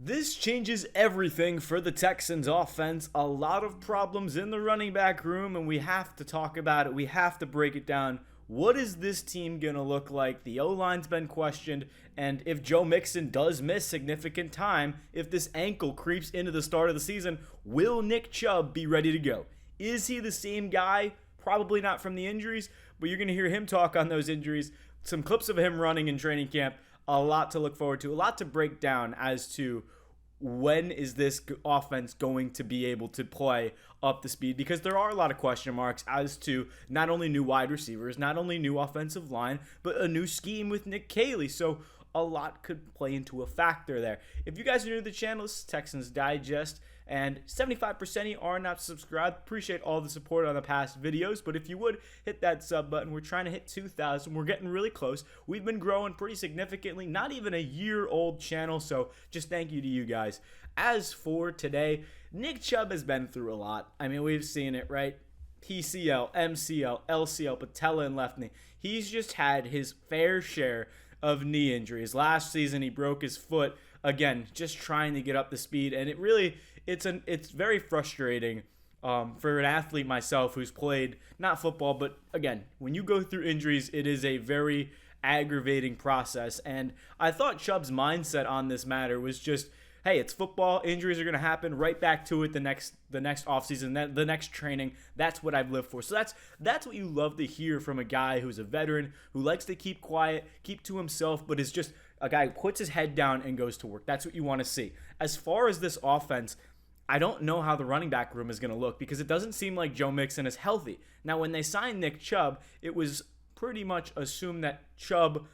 This changes everything for the Texans offense. A lot of problems in the running back room, and we have to talk about it. We have to break it down. What is this team going to look like? The O-line's been questioned, and if Joe Mixon does miss significant time, if this ankle creeps into the start of the season, will Nick Chubb be ready to go? Is he the same guy? Probably not from the injuries, but you're going to hear him talk on those injuries. Some clips of him running in training camp. A lot to look forward to, a lot to break down as to when is this offense going to be able to play up the speed, because there are a lot of question marks as to not only new wide receivers, not only new offensive line, but a new scheme with Nick Caley. So a lot could play into a factor there. If you guys are new to the channel, this is Texans Digest, and 75% of you are not subscribed. Appreciate all the support on the past videos, but if you would, hit that sub button. We're trying to hit 2,000. We're getting really close. We've been growing pretty significantly, not even a year-old channel, so just thank you to you guys. As for today, Nick Chubb has been through a lot. I mean, we've seen it, right? PCL, MCL, LCL, patella, and left knee. He's just had his fair share of knee injuries. Last season, he broke his foot, again, just trying to get up to speed, and it's very frustrating for an athlete myself who's played not football, but again, when you go through injuries, it is a very aggravating process. And I thought Chubb's mindset on this matter was just, hey, it's football, injuries are going to happen, right back to it the next offseason, the next training. That's what I've lived for. So that's what you love to hear from a guy who's a veteran, who likes to keep quiet, keep to himself, but is just a guy who puts his head down and goes to work. That's what you want to see. As far as this offense, I don't know how the running back room is going to look, because it doesn't seem like Joe Mixon is healthy. Now, when they signed Nick Chubb, it was pretty much assumed that Chubb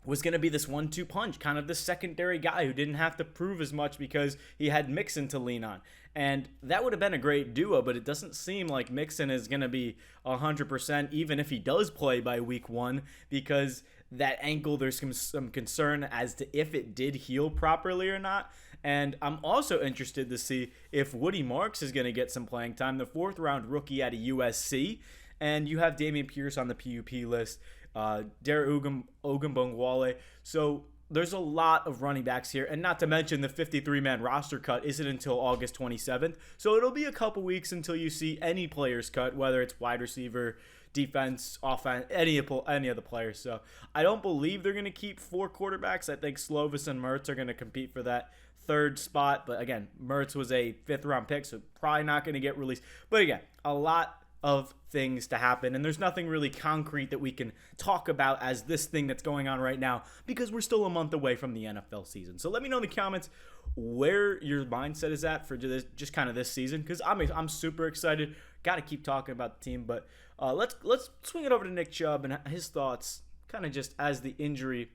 was going to be this 1-2 punch, kind of the secondary guy who didn't have to prove as much because he had Mixon to lean on. And that would have been a great duo, but it doesn't seem like Mixon is going to be 100%, even if he does play by week 1, because that ankle, there's some concern as to if it did heal properly or not. And I'm also interested to see if Woody Marks is going to get some playing time, the 4th-round rookie out of USC. And you have Dameon Pierce on the PUP list, Dare Ogunbowale. So there's a lot of running backs here, and not to mention the 53-man roster cut isn't until August 27th. So it'll be a couple weeks until you see any players cut, whether it's wide receiver, defense, offense, any of the players. So I don't believe they're going to keep 4 quarterbacks. I think Slovis and Mertz are going to compete for that 3rd spot. But again, Mertz was a 5th-round pick, so probably not going to get released. But again, a lot of things to happen, and there's nothing really concrete that we can talk about as this thing that's going on right now, because we're still a month away from the NFL season. So let me know in the comments where your mindset is at for just kind of this season, because I'm super excited. Got to keep talking about the team, but let's swing it over to Nick Chubb and his thoughts, kind of just as the injury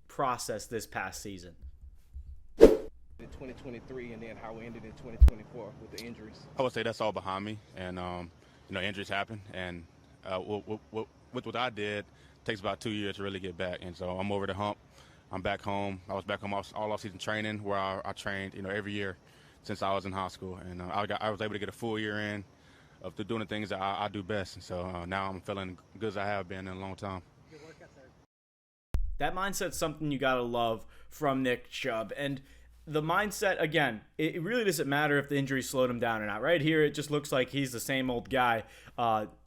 process this past season. In 2023, and then how we ended in 2024 with the injuries. I would say that's all behind me, and injuries happen, and with what I did, it takes about 2 years to really get back, and so I'm over the hump. I'm back home. I was back home all off-season training, where I trained, every year since I was in high school, and I was able to get a full year in of doing the things that I do best, and so now I'm feeling good as I have been in a long time. That mindset's something you gotta love from Nick Chubb, and the mindset, again, it really doesn't matter if the injury slowed him down or not. Right here, it just looks like he's the same old guy.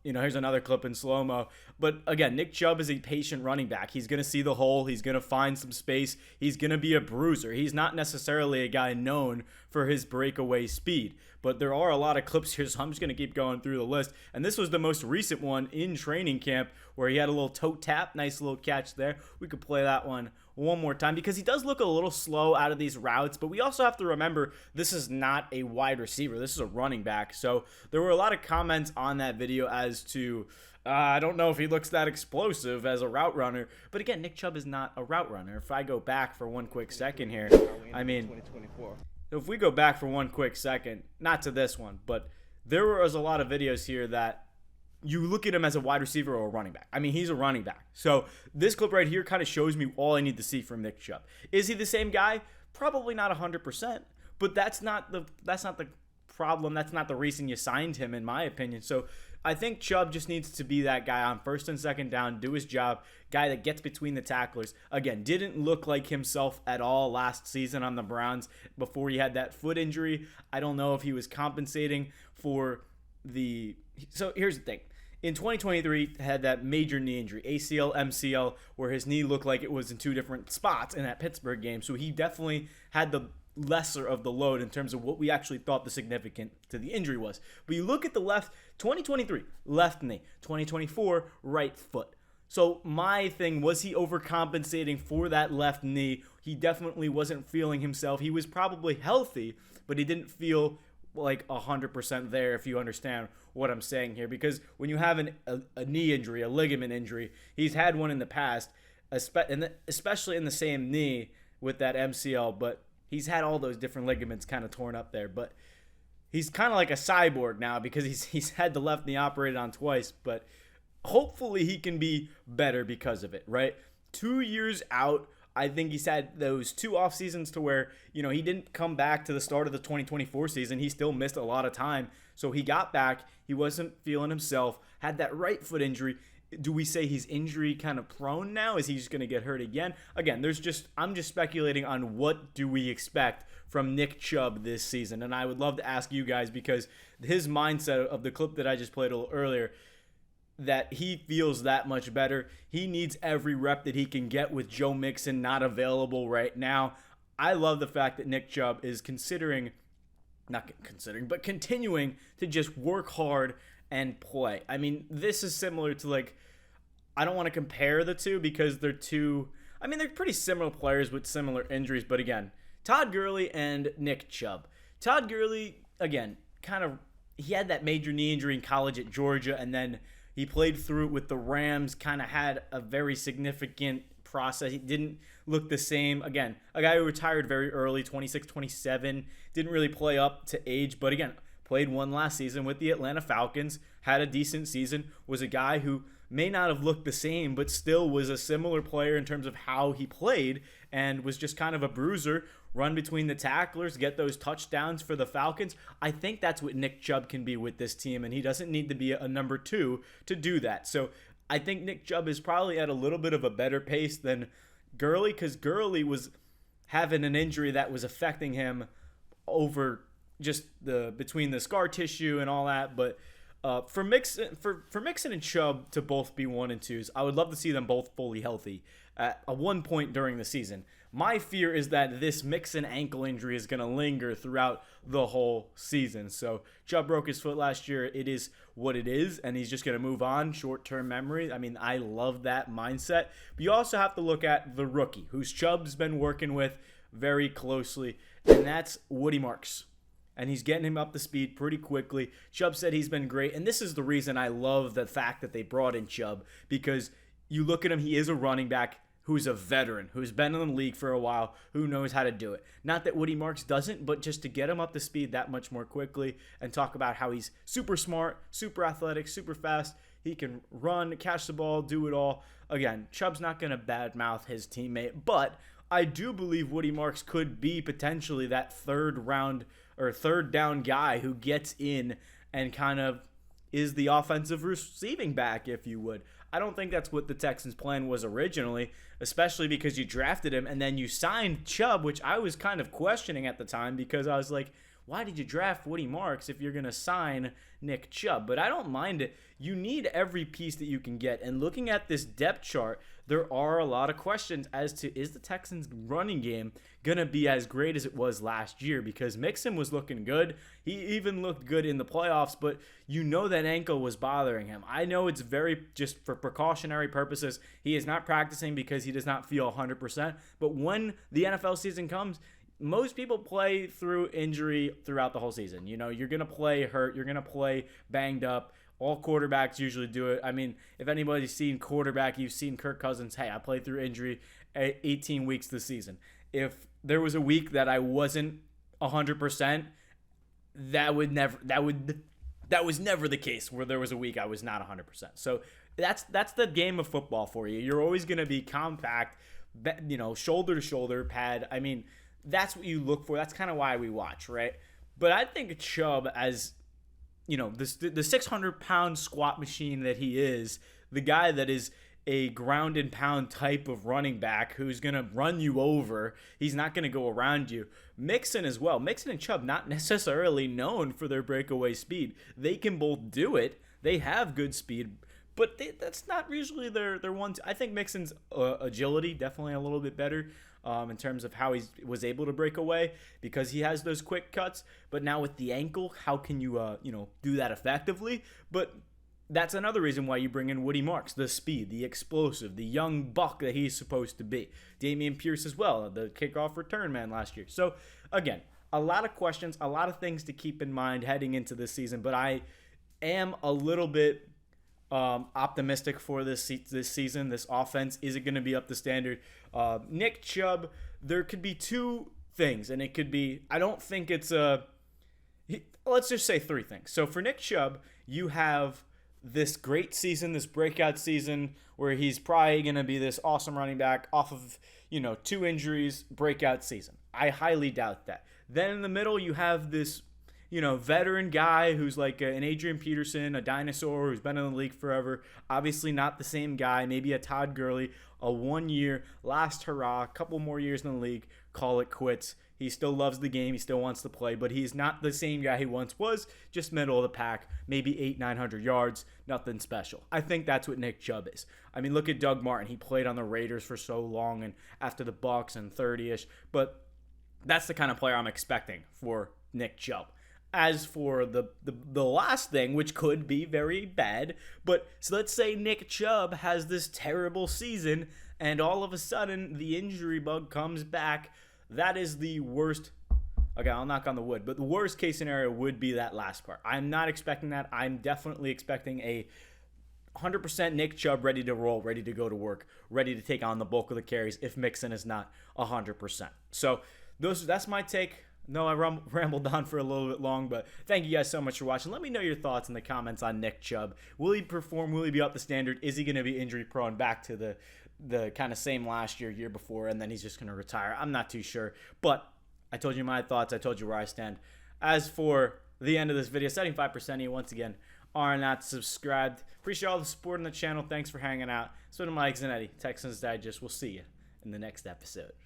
Here's another clip in slow-mo. But again, Nick Chubb is a patient running back. He's going to see the hole. He's going to find some space. He's going to be a bruiser. He's not necessarily a guy known for his breakaway speed. But there are a lot of clips here, so I'm just going to keep going through the list. And this was the most recent one in training camp, where he had a little toe tap. Nice little catch there. We could play that one more time, because he does look a little slow out of these routes, but we also have to remember this is not a wide receiver. This is a running back. So there were a lot of comments on that video as to, I don't know if he looks that explosive as a route runner. But again, Nick Chubb is not a route runner. If I go back for one quick second here, if we go back for one quick second, not to this one, but there was a lot of videos here that you look at him as a wide receiver or a running back. I mean, he's a running back. So this clip right here kind of shows me all I need to see from Nick Chubb. Is he the same guy? Probably not 100%, but that's not the problem. That's not the reason you signed him, in my opinion. So I think Chubb just needs to be that guy on first and second down, do his job, guy that gets between the tacklers. Again, didn't look like himself at all last season on the Browns before he had that foot injury. I don't know if he was compensating for the... So here's the thing. In 2023, had that major knee injury, ACL, MCL, where his knee looked like it was in two different spots in that Pittsburgh game. So he definitely had the lesser of the load in terms of what we actually thought the significant to the injury was. But you look at the left, 2023, left knee, 2024, right foot. So my thing, was he overcompensating for that left knee? He definitely wasn't feeling himself. He was probably healthy, but he didn't feel like 100% there, if you understand what I'm saying here. Because when you have a knee injury, a ligament injury, he's had one in the past, especially in the same knee with that MCL, but he's had all those different ligaments kind of torn up there. But he's kind of like a cyborg now because he's had the left knee operated on twice, but hopefully he can be better because of it, right? 2 years out. I think he's had those 2 off seasons to where, you know, he didn't come back to the start of the 2024 season. He still missed a lot of time. So he got back. He wasn't feeling himself. Had that right foot injury. Do we say he's injury kind of prone now? Is he just going to get hurt again? Again, I'm just speculating on what do we expect from Nick Chubb this season. And I would love to ask you guys, because his mindset of the clip that I just played a little earlier, that he feels that much better. He needs every rep that he can get with Joe Mixon not available right now. I love the fact that Nick Chubb is continuing to just work hard and play. I mean, this is similar to, like, I don't want to compare the two because they're pretty similar players with similar injuries. But again, Todd Gurley and Nick Chubb. Todd Gurley, again, he had that major knee injury in college at Georgia, and then he played through it with the Rams, kind of had a very significant process. He didn't look the same. Again, a guy who retired very early, 26, 27, didn't really play up to age, but again, played one last season with the Atlanta Falcons, had a decent season, was a guy who may not have looked the same, but still was a similar player in terms of how he played, and was just kind of a bruiser, run between the tacklers, get those touchdowns for the Falcons. I think that's what Nick Chubb can be with this team, and he doesn't need to be a number 2 to do that. So I think Nick Chubb is probably at a little bit of a better pace than Gurley, because Gurley was having an injury that was affecting him over just between the scar tissue and all that. But for Mixon and Chubb to both be 1 and 2s, I would love to see them both fully healthy at one point during the season. My fear is that this Mixon ankle injury is going to linger throughout the whole season. So Chubb broke his foot last year. It is what it is, and he's just going to move on. Short-term memory. I mean, I love that mindset. But you also have to look at the rookie, who's Chubb's been working with very closely, and that's Woody Marks. And he's getting him up to speed pretty quickly. Chubb said he's been great, and this is the reason I love the fact that they brought in Chubb, because you look at him, he is a running back who's a veteran, who's been in the league for a while, who knows how to do it. Not that Woody Marks doesn't, but just to get him up to speed that much more quickly and talk about how he's super smart, super athletic, super fast. He can run, catch the ball, do it all. Again, Chubb's not going to badmouth his teammate, but I do believe Woody Marks could be potentially that third down guy who gets in and kind of is the offensive receiving back, if you would. I don't think that's what the Texans' plan was originally, especially because you drafted him and then you signed Chubb, which I was kind of questioning at the time because I was like, why did you draft Woody Marks if you're going to sign Nick Chubb? But I don't mind it. You need every piece that you can get. And looking at this depth chart, there are a lot of questions as to, is the Texans' running game going to be as great as it was last year? Because Mixon was looking good. He even looked good in the playoffs, but you know that ankle was bothering him. I know it's very just for precautionary purposes. He is not practicing because he does not feel 100%. But when the NFL season comes, most people play through injury throughout the whole season. You know, you're going to play hurt. You're going to play banged up. All quarterbacks usually do it. I mean, if anybody's seen quarterback, you've seen Kirk Cousins. Hey, I played through injury 18 weeks this season. If there was a week that I wasn't 100%, that was never the case where there was a week I was not 100%. So that's the game of football for you. You're always going to be compact, you know, shoulder to shoulder pad. I mean, that's what you look for. That's kind of why we watch, right? But I think Chubb, as the 600-pound squat machine that he is, the guy that is a ground and pound type of running back who's going to run you over. He's not going to go around you. Mixon as well. Mixon and Chubb not necessarily known for their breakaway speed. They can both do it. They have good speed, but that's not usually their one. I think Mixon's agility definitely a little bit better in terms of how he was able to break away because he has those quick cuts. But now with the ankle, how can you do that effectively? But that's another reason why you bring in Woody Marks, the speed, the explosive, the young buck that he's supposed to be. Dameon Pierce as well, the kickoff return man last year. So, again, a lot of questions, a lot of things to keep in mind heading into this season, but I am a little bit optimistic for this season. This offense, is it going to be up to standard? Nick Chubb, there could be two things, and it could be, I don't think it's let's just say three things. So, for Nick Chubb, you have this great season, this breakout season where he's probably going to be this awesome running back off of, 2 injuries, breakout season. I highly doubt that. Then in the middle, you have this, veteran guy who's like an Adrian Peterson, a dinosaur who's been in the league forever. Obviously not the same guy, maybe a Todd Gurley, a 1 year, last hurrah, a couple more years in the league, call it quits. He still loves the game. He still wants to play, but he's not the same guy he once was, just middle of the pack, maybe 800-900 yards, nothing special. I think that's what Nick Chubb is. I mean, look at Doug Martin. He played on the Raiders for so long and after the Bucs and 30-ish, but that's the kind of player I'm expecting for Nick Chubb. As for the last thing, which could be very bad, but so let's say Nick Chubb has this terrible season and all of a sudden the injury bug comes back. That is the worst. Okay, I'll knock on the wood, but the worst case scenario would be that last part. I'm not expecting that. I'm definitely expecting a 100% Nick Chubb ready to roll, ready to go to work, ready to take on the bulk of the carries if Mixon is not 100%. So that's my take. No, I rambled on for a little bit long, but thank you guys so much for watching. Let me know your thoughts in the comments on Nick Chubb. Will he perform? Will he be up to standard? Is he going to be injury prone back to the kind of same last year before, and then he's just going to retire? I'm not too sure, but I told you my thoughts. I told you where I stand. As for the end of this video, 75% of you, once again, are not subscribed. Appreciate all the support on the channel. Thanks for hanging out. So to Mike Zanetti, Texans Digest. We'll see you in the next episode.